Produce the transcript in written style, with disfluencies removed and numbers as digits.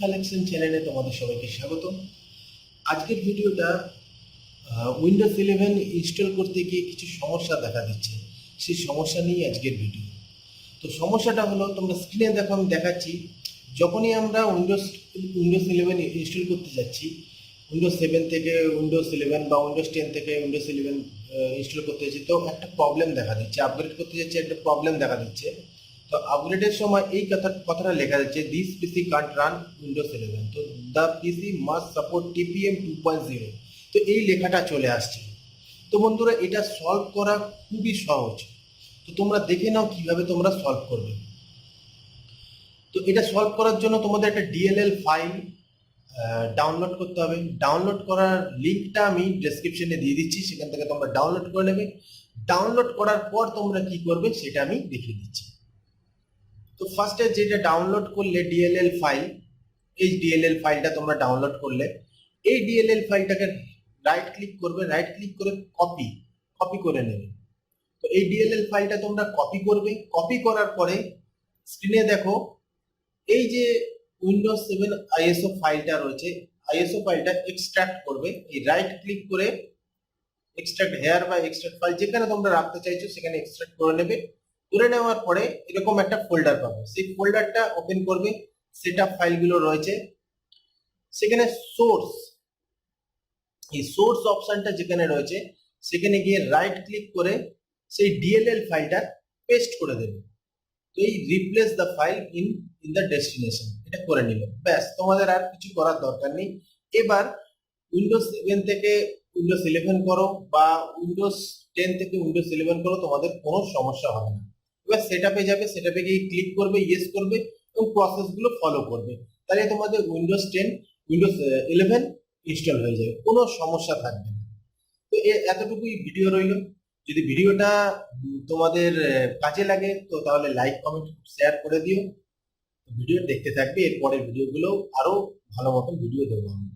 Collection চ্যানেলে তোমাদের সবাইকে স্বাগত। আজকের ভিডিওটা উইন্ডোজ 11 ইনস্টল করতে গিয়ে কিছু সমস্যা দেখা দিচ্ছে, সেই সমস্যা নিয়ে আজকের ভিডিও। তো সমস্যাটা হলো, তোমরা স্ক্রিনে দেখো, আমি দেখাচ্ছি। যখনই আমরা উইন্ডোজ 11 ইনস্টল করতে যাচ্ছি, উইন্ডোজ 7 থেকে উইন্ডোজ 11 বা উইন্ডোজ 10 থেকে উইন্ডোজ 11 ইনস্টল করতে যাচ্ছি, তো একটা প্রবলেম দেখা দিচ্ছে। আপগ্রেড করতে যাচ্ছি, একটা প্রবলেম দেখা দিচ্ছে। তো আপগ্রেডের সময় এই কথাটা লেখা যাচ্ছে, this PC can't run Windows 11, তো the PC must support TPM 2.0। তো এই লেখাটা চলে আসছে। তো বন্ধুরা, এটা সলভ করা খুবই সহজ। তো তোমরা দেখে নাও কিভাবে তোমরা সলভ করবে। তো এটা সলভ করার জন্য তোমাদের একটা ডিএলএল ফাইল ডাউনলোড করতে হবে। ডাউনলোড করার লিঙ্কটা আমি ডেসক্রিপশনে দিয়ে দিচ্ছি, সেখান থেকে তোমরা ডাউনলোড করে নেবে। ডাউনলোড করার পর তোমরা কি করবে সেটা আমি দেখিয়ে দিচ্ছি। তো ফার্স্টে যেটা ডাউনলোড করলে ডিএলএল ফাইল, এই ডিএলএল ফাইলটা তোমরা ডাউনলোড করলে, এই ডিএলএল ফাইলটাকে রাইট ক্লিক করবে, রাইট ক্লিক করে কপি করে নেবে। তো এই ডিএলএল ফাইলটা তোমরা কপি করবে। কপি করার পরে স্ক্রিনে দেখো, এই যে উইন্ডোজ 7 আইএসও ফাইলটা রয়েছে, আইএসও ফাইলটা এক্সট্রাক্ট করবে। এই রাইট ক্লিক করে এক্সট্রাক্ট হেয়ার বা এক্সট্রাক্ট ফাইল, যেখানে তোমরা রাখতে চাইছো সেখানে এক্সট্রাক্ট করে নেবে। করে নেওয়ার পরে এরকম একটা ফোল্ডার পাবে, সেই ফোল্ডারটা ওপেন করবে। সেটআপ ফাইলগুলো রয়েছে সেখানে। এই সোর্স অপশনটা যেখানে রয়েছে সেখানে গিয়ে রাইট ক্লিক করে সেই ডিএলএল ফাইলটা পেস্ট করে দেবে। তো এই replace the file in the destination, এটা করে নিল। ব্যাস, তোমাদের আর কিছু করার দরকার নেই। এবার উইন্ডোজ 7 থেকে উইন্ডোজ 11 করো বা উইন্ডোজ 10 থেকে উইন্ডোজ 11 করো, তোমাদের কোনো সমস্যা হবে না। এবার সেটআপে যাবে, সেটআপে গিয়ে ক্লিক করবে, ইয়েস করবে এবং প্রসেসগুলো ফলো করবে। তাহলে তোমাদের উইন্ডোজ 10 উইন্ডোজ 11 ইনস্টল হয়ে যাবে, কোনো সমস্যা থাকবে না। তো এতটুকুই ভিডিও রইল। যদি ভিডিওটা তোমাদের কাজে লাগে তো তাহলে লাইক, কমেন্ট, শেয়ার করে দিও। ভিডিও দেখতে থাকবে, এরপরের ভিডিওগুলো আরো ভালো মতন ভিডিও দেবো আমি।